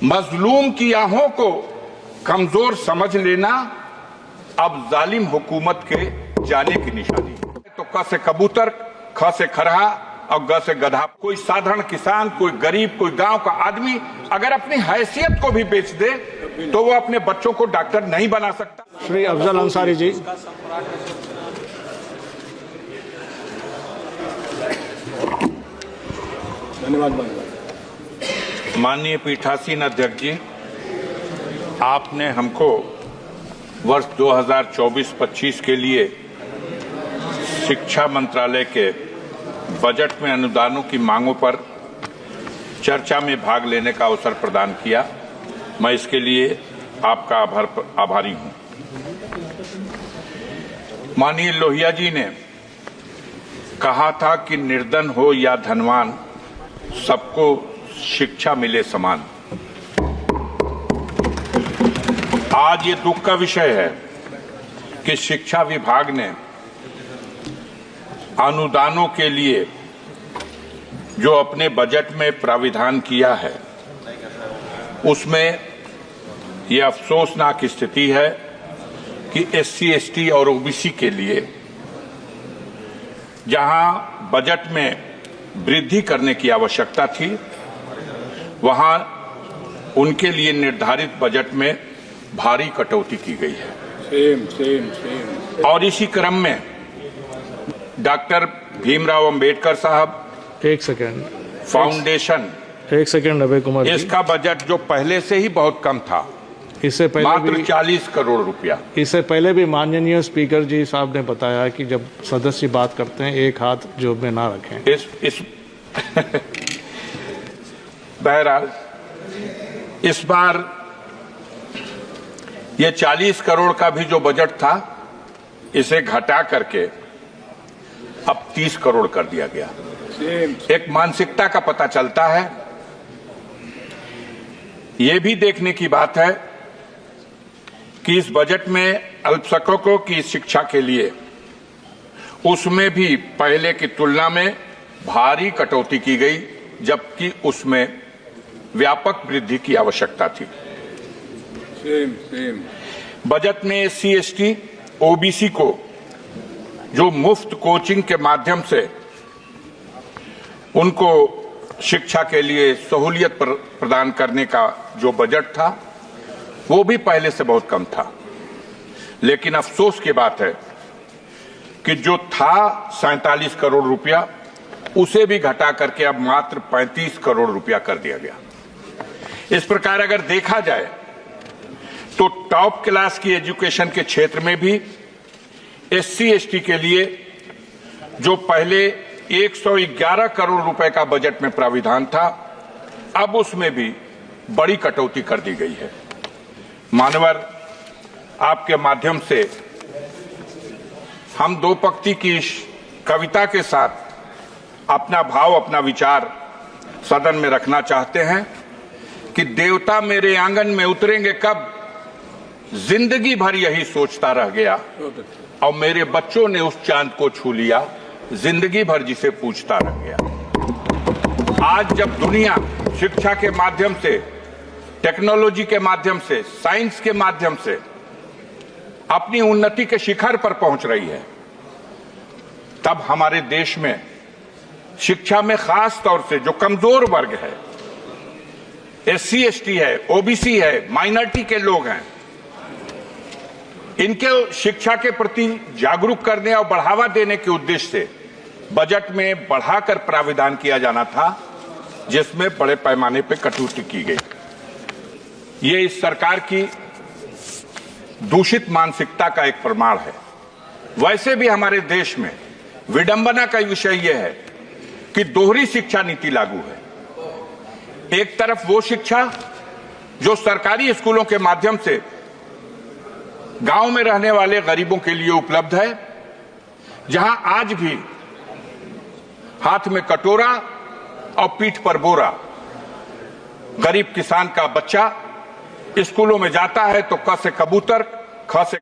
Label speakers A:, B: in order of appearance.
A: मजलूम की आहों को कमजोर समझ लेना अब जालिम हुकूमत के जाने की निशानी है। तो क से कबूतर, ख से खरहा और ग से गधा। कोई साधारण किसान, कोई गरीब, कोई गांव का आदमी अगर अपनी हैसियत को भी बेच दे तो वो अपने बच्चों को डॉक्टर नहीं बना सकता।
B: श्री अफजल अंसारी जी।
C: धन्यवाद।
A: माननीय पीठासीन अध्यक्ष जी, आपने हमको वर्ष 2024-25 के लिए शिक्षा मंत्रालय के बजट में अनुदानों की मांगों पर चर्चा में भाग लेने का अवसर प्रदान किया। मैं इसके लिए आपका आभारी हूं। माननीय लोहिया जी ने कहा था कि निर्धन हो या धनवान, सबको शिक्षा मिले समान। आज ये दुख का विषय है कि शिक्षा विभाग ने अनुदानों के लिए जो अपने बजट में प्राविधान किया है उसमें यह अफसोसनाक स्थिति है कि एससी, एसटी और ओबीसी के लिए जहां बजट में वृद्धि करने की आवश्यकता थी, वहां उनके लिए निर्धारित बजट में भारी कटौती की गई है। सेम। और इसी क्रम में डॉक्टर भीमराव अंबेडकर साहब
B: एक सेकंड
A: फाउंडेशन,
B: एक सेकंड अभय कुमार जी।
A: इसका बजट जो पहले से ही बहुत कम था,
B: इससे पहले
A: मात्र
B: भी
A: 40 करोड़ रुपया।
B: इससे पहले भी माननीय स्पीकर जी साहब ने बताया कि जब सदस्य बात करते हैं एक हाथ जेब में ना रखें।
A: इस बहरहाल इस बार ये 40 करोड़ का भी जो बजट था, इसे घटा करके अब 30 करोड़ कर दिया गया। एक मानसिकता का पता चलता है। ये भी देखने की बात है कि इस बजट में अल्पसंख्यकों की शिक्षा के लिए उसमें भी पहले की तुलना में भारी कटौती की गई, जबकि उसमें व्यापक वृद्धि की आवश्यकता थी। बजट में एससी, एसटी, ओबीसी को जो मुफ्त कोचिंग के माध्यम से उनको शिक्षा के लिए सहूलियत प्रदान करने का जो बजट था, वो भी पहले से बहुत कम था। लेकिन अफसोस की बात है कि जो था 47 करोड़ रुपया, उसे भी घटा करके अब मात्र 35 करोड़ रुपया कर दिया गया। इस प्रकार अगर देखा जाए तो टॉप क्लास की एजुकेशन के क्षेत्र में भी एससी, एसटी के लिए जो पहले 111 करोड़ रुपए का बजट में प्राविधान था, अब उसमें भी बड़ी कटौती कर दी गई है। मानवर, आपके माध्यम से हम दो पंक्ति की कविता के साथ अपना भाव, अपना विचार सदन में रखना चाहते हैं कि देवता मेरे आंगन में उतरेंगे कब, जिंदगी भर यही सोचता रह गया, और मेरे बच्चों ने उस चांद को छू लिया, जिंदगी भर जिसे पूछता रह गया। आज जब दुनिया शिक्षा के माध्यम से, टेक्नोलॉजी के माध्यम से, साइंस के माध्यम से अपनी उन्नति के शिखर पर पहुंच रही है, तब हमारे देश में शिक्षा में खास तौर से जो कमजोर वर्ग है, एससी, एसटी है, ओबीसी है, माइनॉरिटी के लोग हैं, इनके शिक्षा के प्रति जागरूक करने और बढ़ावा देने के उद्देश्य से बजट में बढ़ाकर प्राविधान किया जाना था, जिसमें बड़े पैमाने पर कटौती की गई। ये इस सरकार की दूषित मानसिकता का एक प्रमाण है। वैसे भी हमारे देश में विडंबना का विषय यह है कि दोहरी शिक्षा नीति लागू है। एक तरफ वो शिक्षा जो सरकारी स्कूलों के माध्यम से गांव में रहने वाले गरीबों के लिए उपलब्ध है, जहां आज भी हाथ में कटोरा और पीठ पर बोरा गरीब किसान का बच्चा स्कूलों में जाता है तो क से कबूतर, ख से